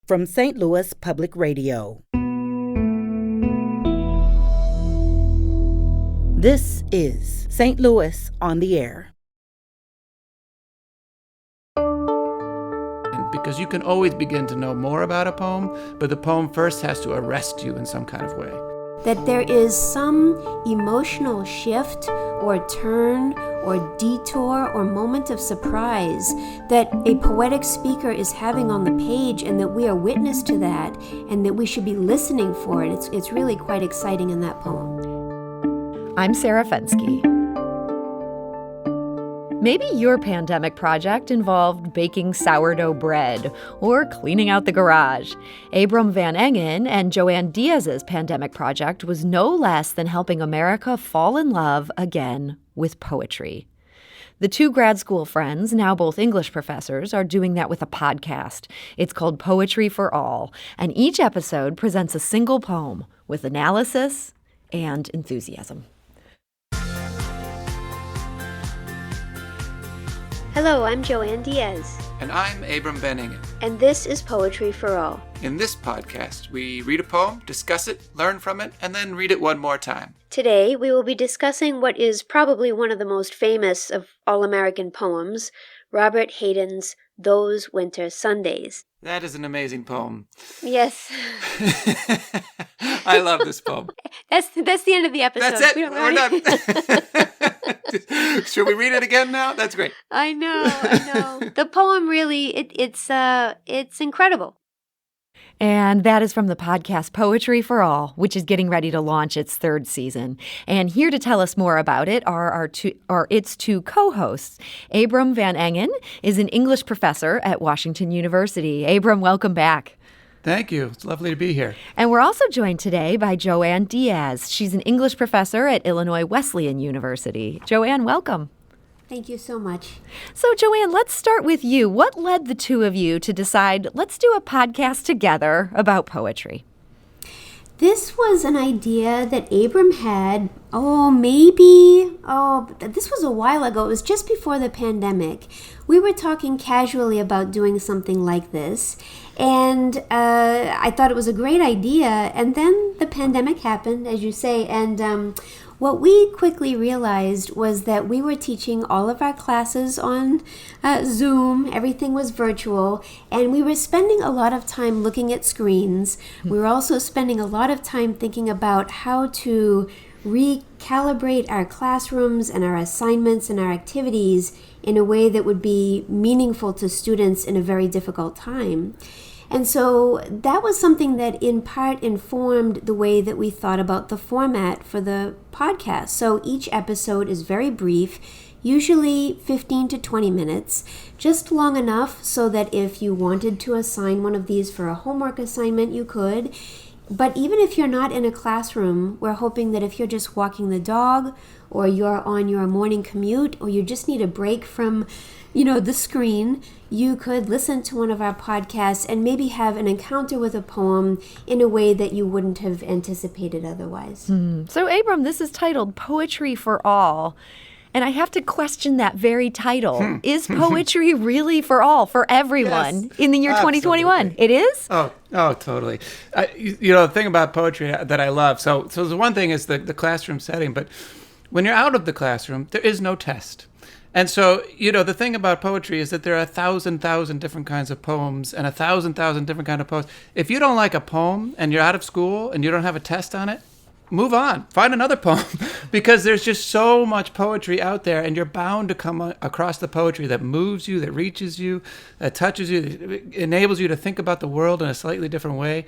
from St. Louis Public Radio. This is St. Louis on the Air. Because you can always begin to know more about a poem, but the poem first has to arrest you in some kind of way. That there is some emotional shift or turn or detour or moment of surprise that a poetic speaker is having on the page, and that we are witness to that, and that we should be listening for it. It's really quite exciting in that poem. I'm Sarah Fensky. Maybe your pandemic project involved baking sourdough bread or cleaning out the garage. Abram Van Engen and Joanne Diaz's pandemic project was no less than helping America fall in love again with poetry. The two grad school friends, now both English professors, are doing that with a podcast. It's called Poetry for All, and each episode presents a single poem with analysis and enthusiasm. Hello, I'm Joanne Diaz. And I'm Abram Van Engen. And this is Poetry for All. In this podcast, we read a poem, discuss it, learn from it, and then read it one more time. Today, we will be discussing what is probably one of the most famous of all-American poems, Robert Hayden's Those Winter Sundays. That is an amazing poem. Yes. I love this poem. That's the end of the episode. That's it. We're done. Should we read it again now? That's great. I know. The poem really, it's incredible. And that is from the podcast Poetry for All, which is getting ready to launch its third season. And here to tell us more about it are its two co-hosts. Abram Van Engen is an English professor at Washington University. Abram, welcome back. Thank you. It's lovely to be here. And we're also joined today by Joanne Diaz. She's an English professor at Illinois Wesleyan University. Joanne, welcome. Thank you so much. So, Joanne, let's start with you. What led the two of you to decide, let's do a podcast together about poetry? This was an idea that Abram had, this was a while ago. It was just before the pandemic. We were talking casually about doing something like this, and I thought it was a great idea. And then the pandemic happened, as you say, and what we quickly realized was that we were teaching all of our classes on Zoom. Everything was virtual, and we were spending a lot of time looking at screens. We were also spending a lot of time thinking about how to recalibrate our classrooms and our assignments and our activities in a way that would be meaningful to students in a very difficult time. And so that was something that in part informed the way that we thought about the format for the podcast. So each episode is very brief, usually 15 to 20 minutes, just long enough so that if you wanted to assign one of these for a homework assignment, you could. But even if you're not in a classroom, we're hoping that if you're just walking the dog, or you're on your morning commute, or you just need a break from, the screen, you could listen to one of our podcasts and maybe have an encounter with a poem in a way that you wouldn't have anticipated otherwise. So, Abram, this is titled Poetry for All. And I have to question that very title. Is poetry really for all, for everyone, in the year 2021? Absolutely. It is? Oh, totally. The thing about poetry that I love, so the one thing is the classroom setting, but when you're out of the classroom, there is no test. And so, the thing about poetry is that there are 1,000 different kinds of poems and 1,000 different kinds of poems. If you don't like a poem and you're out of school and you don't have a test on it, move on. Find another poem because there's just so much poetry out there, and you're bound to come across the poetry that moves you, that reaches you, that touches you, that enables you to think about the world in a slightly different way.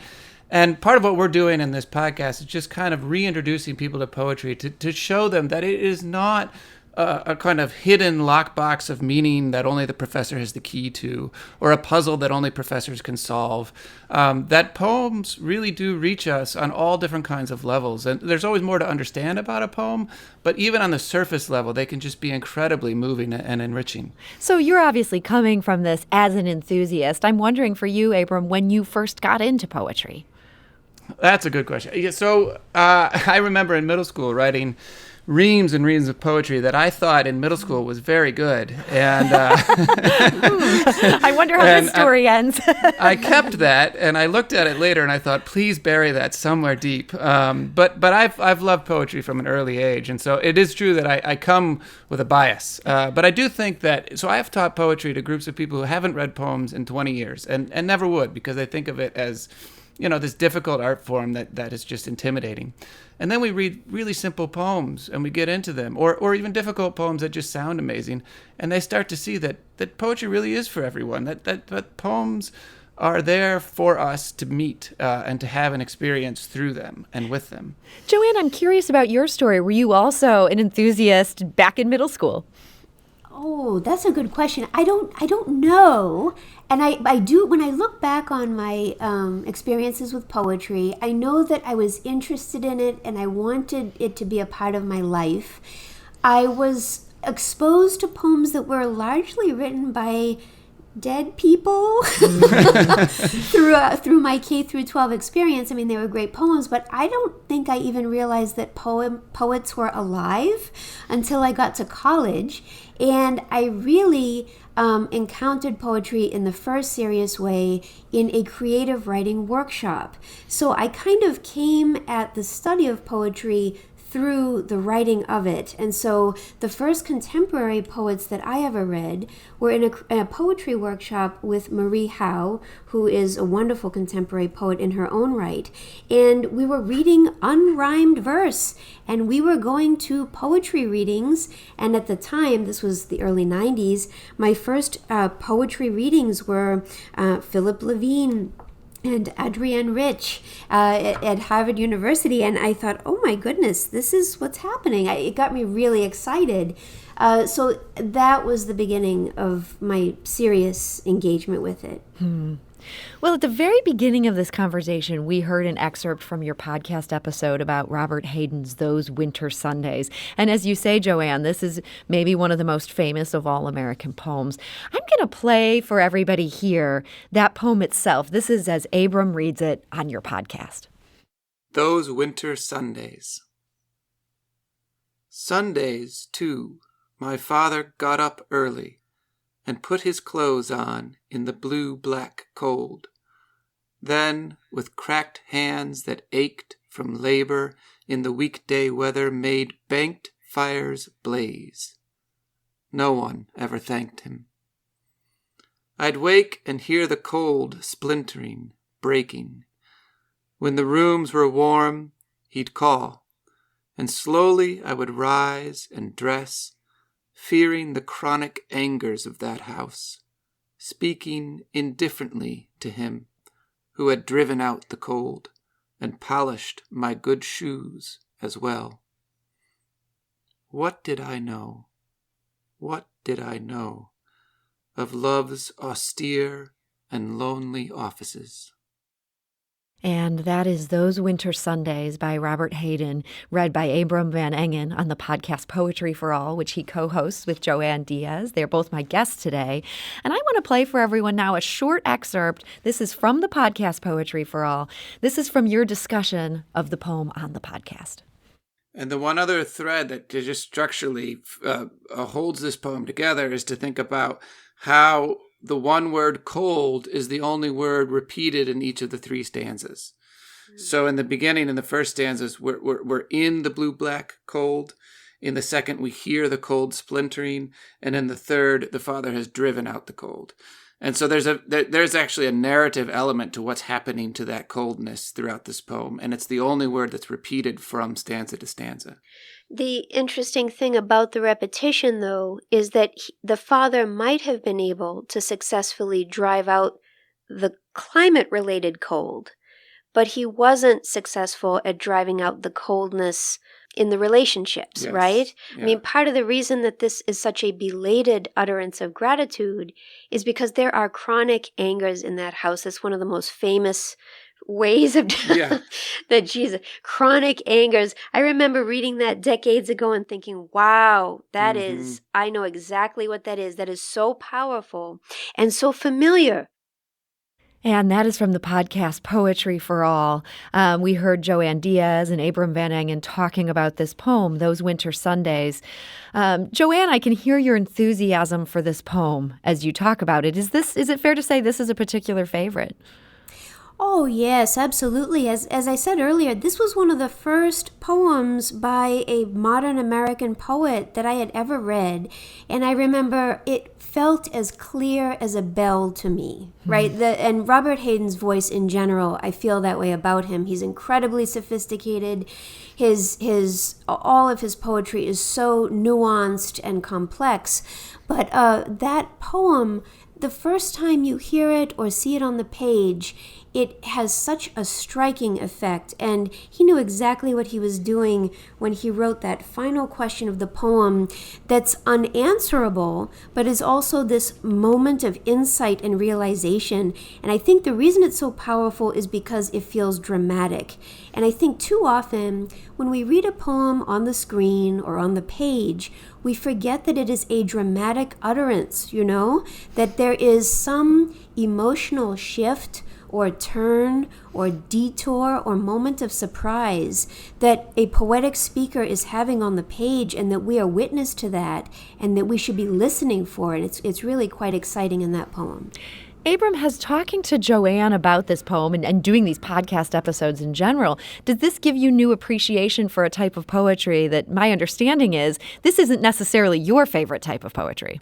And part of what we're doing in this podcast is just kind of reintroducing people to poetry to show them that it is not a kind of hidden lockbox of meaning that only the professor has the key to, or a puzzle that only professors can solve. That poems really do reach us on all different kinds of levels. And there's always more to understand about a poem, but even on the surface level, they can just be incredibly moving and enriching. So you're obviously coming from this as an enthusiast. I'm wondering for you, Abram, when you first got into poetry. That's a good question. So I remember in middle school writing reams and reams of poetry that I thought in middle school was very good. And I wonder how this story ends. I kept that, and I looked at it later, and I thought, please bury that somewhere deep. But I've loved poetry from an early age, and so it is true that I come with a bias. But I do think that, so I have taught poetry to groups of people who haven't read poems in 20 years, and never would, because they think of it as, this difficult art form that is just intimidating. And then we read really simple poems and we get into them, or even difficult poems that just sound amazing. And they start to see that poetry really is for everyone, that poems are there for us to meet and to have an experience through them and with them. Joanne, I'm curious about your story. Were you also an enthusiast back in middle school? Oh, that's a good question. I don't know. And I do, when I look back on my experiences with poetry, I know that I was interested in it and I wanted it to be a part of my life. I was exposed to poems that were largely written by dead people through my K through 12 experience. I mean, they were great poems, but I don't think I even realized that poets were alive until I got to college. And I really encountered poetry in the first serious way in a creative writing workshop. So I kind of came at the study of poetry through the writing of it. And so the first contemporary poets that I ever read were in a poetry workshop with Marie Howe, who is a wonderful contemporary poet in her own right. And we were reading unrhymed verse, and we were going to poetry readings. And at the time, this was the early 90s, my first poetry readings were Philip Levine and Adrienne Rich at Harvard University. And I thought, oh my goodness, this is what's happening. It got me really excited. So that was the beginning of my serious engagement with it. Well, at the very beginning of this conversation, we heard an excerpt from your podcast episode about Robert Hayden's Those Winter Sundays. And as you say, Joanne, this is maybe one of the most famous of all American poems. I'm going to play for everybody here that poem itself. This is as Abram reads it on your podcast. Those Winter Sundays. Sundays, too, my father got up early and put his clothes on in the blue-black cold. Then, with cracked hands that ached from labor in the weekday weather, made banked fires blaze. No one ever thanked him. I'd wake and hear the cold splintering, breaking. When the rooms were warm, he'd call, and slowly I would rise and dress, fearing the chronic angers of that house, speaking indifferently to him who had driven out the cold and polished my good shoes as well. What did I know? What did I know of love's austere and lonely offices? And that is Those Winter Sundays by Robert Hayden, read by Abram Van Engen on the podcast Poetry for All, which he co-hosts with Joanne Diaz. They're both my guests today. And I want to play for everyone now a short excerpt. This is from the podcast Poetry for All. This is from your discussion of the poem on the podcast. And the one other thread that just structurally holds this poem together is to think about how the one word cold is the only word repeated in each of the three stanzas. So in the beginning, in the first stanzas, we're in the blue-black cold. In the second, we hear the cold splintering. And in the third, the father has driven out the cold. And so there's actually a narrative element to what's happening to that coldness throughout this poem. And it's the only word that's repeated from stanza to stanza. The interesting thing about the repetition, though, is that the father might have been able to successfully drive out the climate-related cold, but he wasn't successful at driving out the coldness in the relationships, Yes. right? Yeah. I mean, part of the reason that this is such a belated utterance of gratitude is because there are chronic angers in that house. That's one of the most famous ways of Yeah. that Jesus, chronic angers. I remember reading that decades ago and thinking, wow, that is, I know exactly what that is. That is so powerful and so familiar. And that is from the podcast Poetry for All. We heard Joanne Diaz and Abram Van Engen talking about this poem, Those Winter Sundays. Joanne, I can hear your enthusiasm for this poem as you talk about it. Is it fair to say this is a particular favorite? Oh, yes, absolutely. As I said earlier, this was one of the first poems by a modern American poet that I had ever read. And I remember it felt as clear as a bell to me, right? And Robert Hayden's voice in general, I feel that way about him. He's incredibly sophisticated. All of his poetry is so nuanced and complex. But that poem, the first time you hear it or see it on the page, it has such a striking effect, and he knew exactly what he was doing when he wrote that final question of the poem that's unanswerable, but is also this moment of insight and realization. And I think the reason it's so powerful is because it feels dramatic. And I think too often when we read a poem on the screen or on the page, we forget that it is a dramatic utterance, that there is some emotional shift or turn or detour or moment of surprise that a poetic speaker is having on the page, and that we are witness to that, and that we should be listening for it. It's really quite exciting in that poem. Abram, has talking to Joanne about this poem and doing these podcast episodes in general, does this give you new appreciation for a type of poetry that my understanding is this isn't necessarily your favorite type of poetry?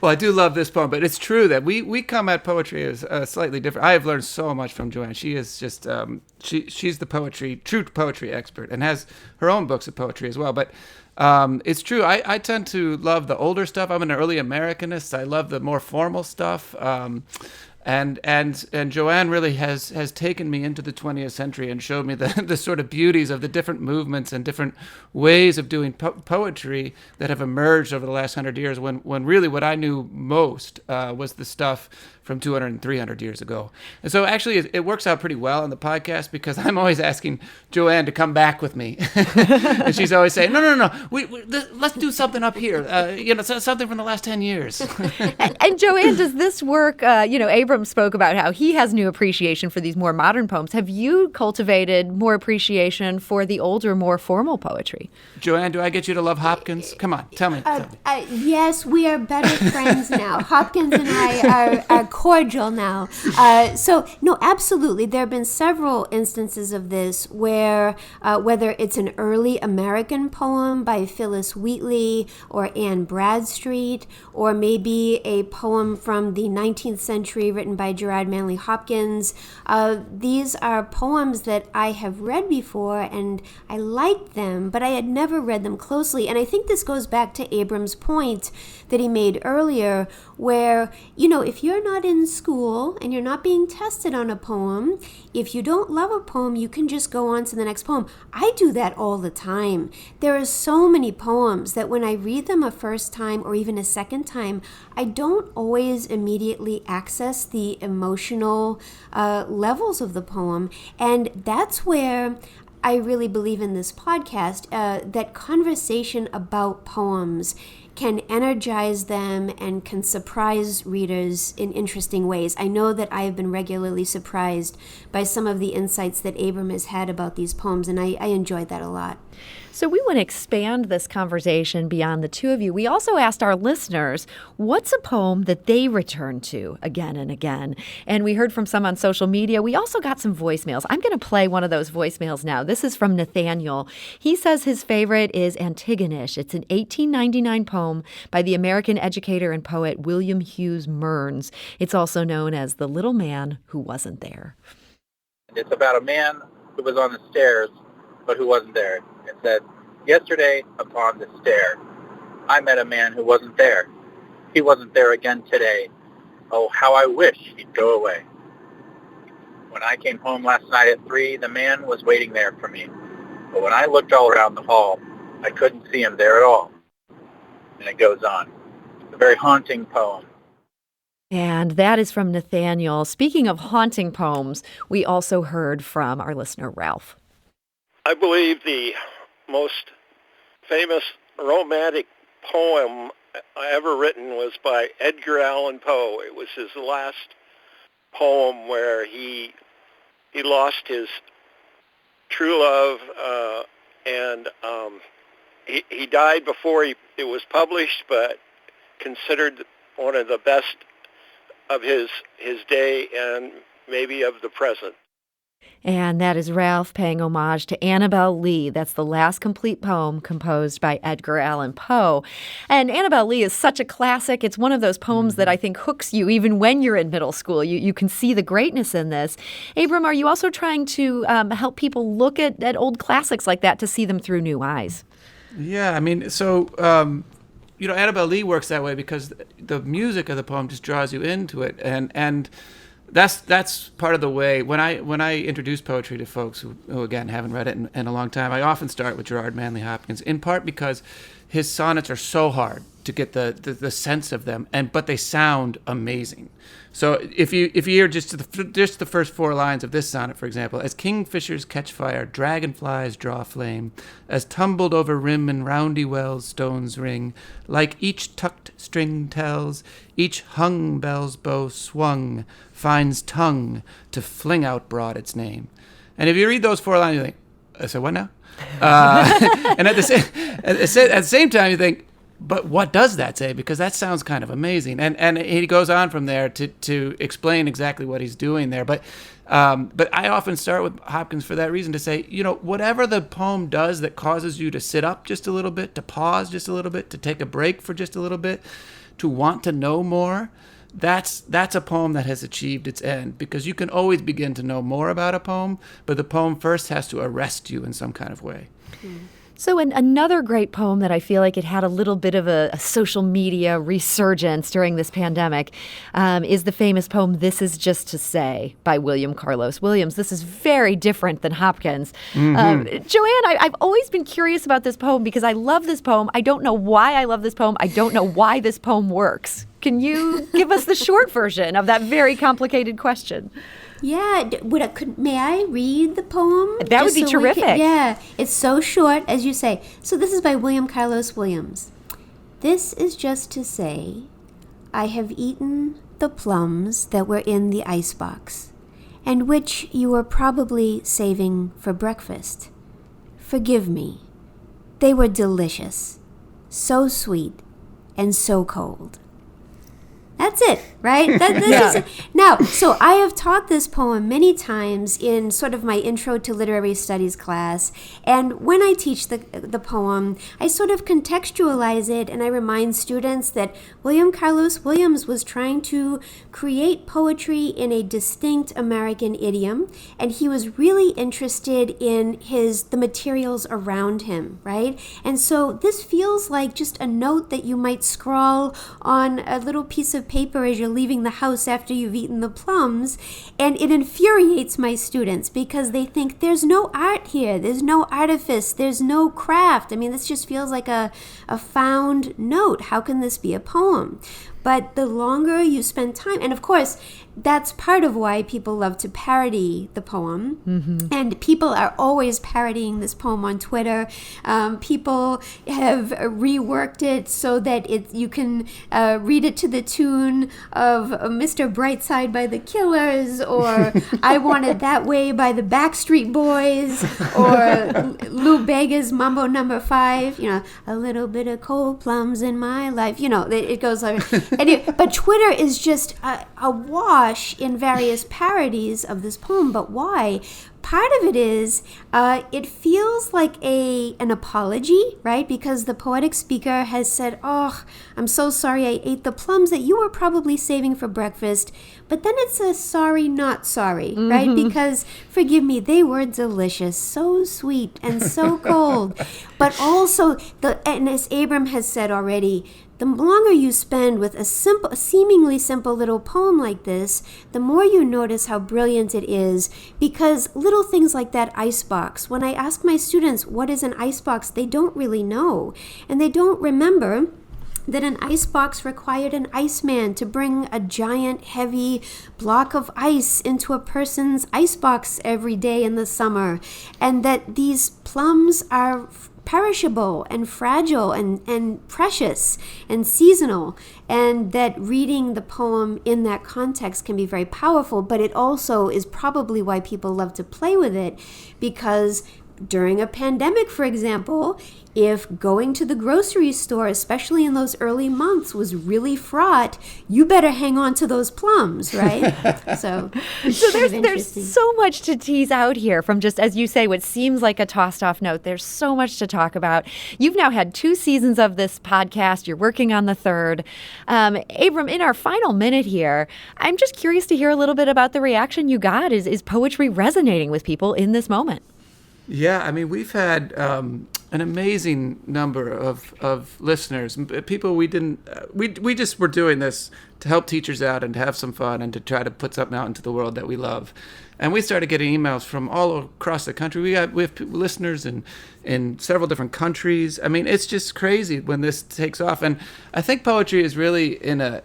Well, I do love this poem, but it's true that we come at poetry as slightly different. I have learned so much from Joanne. She is just, she's the true poetry expert, and has her own books of poetry as well. But it's true. I tend to love the older stuff. I'm an early Americanist. I love the more formal stuff. And Joanne really has taken me into the 20th century and showed me the sort of beauties of the different movements and different ways of doing poetry that have emerged over the last 100 years, when really what I knew most was the stuff from 200 and 300 years ago. And so actually it works out pretty well on the podcast, because I'm always asking Joanne to come back with me. And she's always saying, no, let's do something up here, something from the last 10 years. And Joanne, does this work? Abram spoke about how he has new appreciation for these more modern poems. Have you cultivated more appreciation for the older, more formal poetry? Joanne, do I get you to love Hopkins? Come on, tell me. Yes, we are better friends now. Hopkins and I are cordial now. No, absolutely. There have been several instances of this where, whether it's an early American poem by Phyllis Wheatley or Anne Bradstreet, or maybe a poem from the 19th century written by Gerard Manley Hopkins, these are poems that I have read before, and I liked them, but I had never read them closely. And I think this goes back to Abram's point that he made earlier, where, if you're not in school and you're not being tested on a poem, if you don't love a poem, you can just go on to the next poem. I do that all the time. There are so many poems that when I read them a first time or even a second time, I don't always immediately access the emotional levels of the poem. And that's where I really believe in this podcast, that conversation about poems can energize them and can surprise readers in interesting ways. I know that I have been regularly surprised by some of the insights that Abram has had about these poems, and I enjoyed that a lot. So we want to expand this conversation beyond the two of you. We also asked our listeners, what's a poem that they return to again and again? And we heard from some on social media. We also got some voicemails. I'm going to play one of those voicemails now. This is from Nathaniel. He says his favorite is Antigonish. It's an 1899 poem by the American educator and poet William Hughes Mearns. It's also known as The Little Man Who Wasn't There. It's about a man who was on the stairs, but who wasn't there. It said, "Yesterday upon the stair, I met a man who wasn't there. He wasn't there again today. Oh, how I wish he'd go away. When I came home last night at 3, the man was waiting there for me. But when I looked all around the hall, I couldn't see him there at all." And it goes on. It's a very haunting poem. And that is from Nathaniel. Speaking of haunting poems, we also heard from our listener, Ralph. I believe the most famous romantic poem ever written was by Edgar Allan Poe. It was his last poem where he lost his true love, and he died before it was published, but considered one of the best of his day and maybe of the present. And that is Ralph paying homage to Annabel Lee. That's the last complete poem composed by Edgar Allan Poe. And Annabel Lee is such a classic. It's one of those poems that I think hooks you even when you're in middle school. You can see the greatness in this. Abram, are you also trying to help people look at old classics like that to see them through new eyes? Yeah, I mean, so, Annabel Lee works that way because the music of the poem just draws you into it. And that's part of the way. When I introduce poetry to folks who again, haven't read it in a long time, I often start with Gerard Manley Hopkins, in part because his sonnets are so hard to get the sense of them, but they sound amazing. So if you hear just the first 4 lines of this sonnet, for example, as kingfishers catch fire, dragonflies draw flame, as tumbled over rim and roundy wells stones ring, like each tucked string tells, each hung bell's bow swung finds tongue to fling out broad its name. And if you read those 4 lines, you think, I said, what now? And at the same time, you think, but what does that say? Because that sounds kind of amazing. And he goes on from there to explain exactly what he's doing there. But I often start with Hopkins for that reason, to say, whatever the poem does that causes you to sit up just a little bit, to pause just a little bit, to take a break for just a little bit, to want to know more, that's a poem that has achieved its end, because you can always begin to know more about a poem, but the poem first has to arrest you in some kind of way. So another great poem that I feel like it had a little bit of a social media resurgence during this pandemic is the famous poem, This Is Just to Say, by William Carlos Williams. This is very different than Hopkins. Joanne, I've always been curious about this poem because I love this poem. I don't know why I love this poem. I don't know why this poem works. Can you give us the short version of that very complicated question? Yeah, may I read the poem? That would be terrific. It's so short, as you say. So this is by William Carlos Williams. This is just to say, I have eaten the plums that were in the icebox, and which you were probably saving for breakfast. Forgive me. They were delicious, so sweet, and so cold. That's it, right? Now, so I have taught this poem many times in sort of my Intro to Literary Studies class, and when I teach the poem, I sort of contextualize it, and I remind students that William Carlos Williams was trying to create poetry in a distinct American idiom, and he was really interested in the materials around him, right? And so this feels like just a note that you might scrawl on a little piece of paper as you're leaving the house after you've eaten the plums, and it infuriates my students because they think there's no art here, there's no artifice, there's no craft. I mean, this just feels like a found note. How can this be a poem? But the longer you spend time, and of course, that's part of why people love to parody the poem. Mm-hmm. And people are always parodying this poem on Twitter. People have reworked it so that you can read it to the tune of Mr. Brightside by the Killers, or I Want It That Way by the Backstreet Boys, or Lou Bega's Mambo Number 5, a little bit of cold plums in my life. It goes like... But Twitter is just awash in various parodies of this poem. But why? Part of it is it feels like an apology, right? Because the poetic speaker has said, oh, I'm so sorry I ate the plums that you were probably saving for breakfast. But then it's a sorry, not sorry, right? Because, forgive me, they were delicious, so sweet and so cold. But also, and as Abram has said already, the longer you spend with a seemingly simple little poem like this, the more you notice how brilliant it is, because little things like that icebox, when I ask my students what is an icebox, they don't really know, and they don't remember that an icebox required an iceman to bring a giant, heavy block of ice into a person's icebox every day in the summer, and that these plums are perishable and fragile and precious and seasonal, and that reading the poem in that context can be very powerful, but it also is probably why people love to play with it, because during a pandemic, for example, if going to the grocery store, especially in those early months, was really fraught, you better hang on to those plums, right? So there's so much to tease out here from just, as you say, what seems like a tossed off note. There's so much to talk about. You've now had 2 seasons of this podcast. You're working on the 3rd. Abram, in our final minute here, I'm just curious to hear a little bit about the reaction you got. Is poetry resonating with people in this moment? Yeah, I mean, we've had an amazing number of listeners, people we didn't, we just were doing this to help teachers out and to have some fun and to try to put something out into the world that we love. And we started getting emails from all across the country. We have listeners in several different countries. I mean, it's just crazy when this takes off. And I think poetry is really in a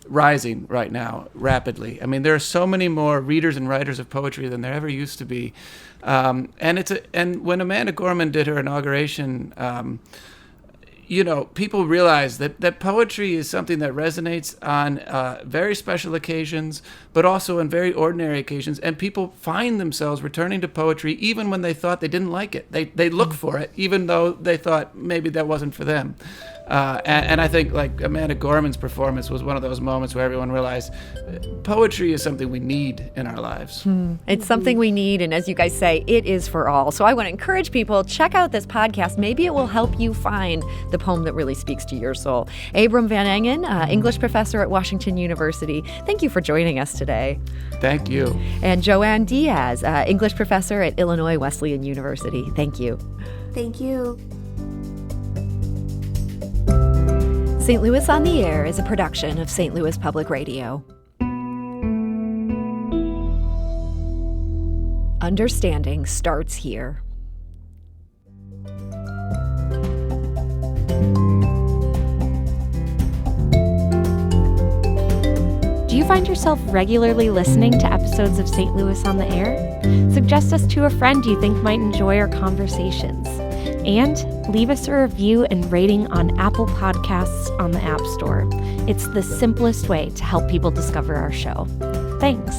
rising right now rapidly. I mean, there are so many more readers and writers of poetry than there ever used to be. And when Amanda Gorman did her inauguration, people realize that poetry is something that resonates on very special occasions, but also on very ordinary occasions. And people find themselves returning to poetry even when they thought they didn't like it. They look for it, even though they thought maybe that wasn't for them. And I think like Amanda Gorman's performance was one of those moments where everyone realized poetry is something we need in our lives. It's something we need, and as you guys say, it is for all. So I want to encourage people, check out this podcast. Maybe it will help you find the poem that really speaks to your soul. Abram Van Engen, English professor at Washington University, thank you for joining us today. Thank you. And Joanne Diaz, English professor at Illinois Wesleyan University, thank you. Thank you. St. Louis on the Air is a production of St. Louis Public Radio. Understanding starts here. Do you find yourself regularly listening to episodes of St. Louis on the Air? Suggest us to a friend you think might enjoy our conversations. And leave us a review and rating on Apple Podcasts on the App Store. It's the simplest way to help people discover our show. Thanks.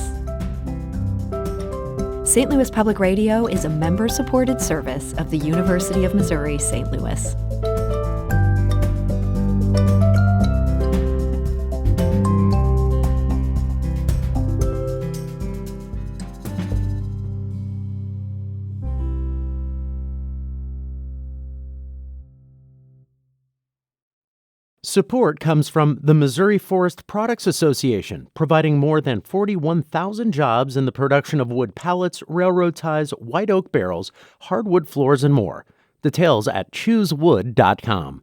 St. Louis Public Radio is a member-supported service of the University of Missouri, St. Louis. Support comes from the Missouri Forest Products Association, providing more than 41,000 jobs in the production of wood pallets, railroad ties, white oak barrels, hardwood floors, and more. Details at choosewood.com.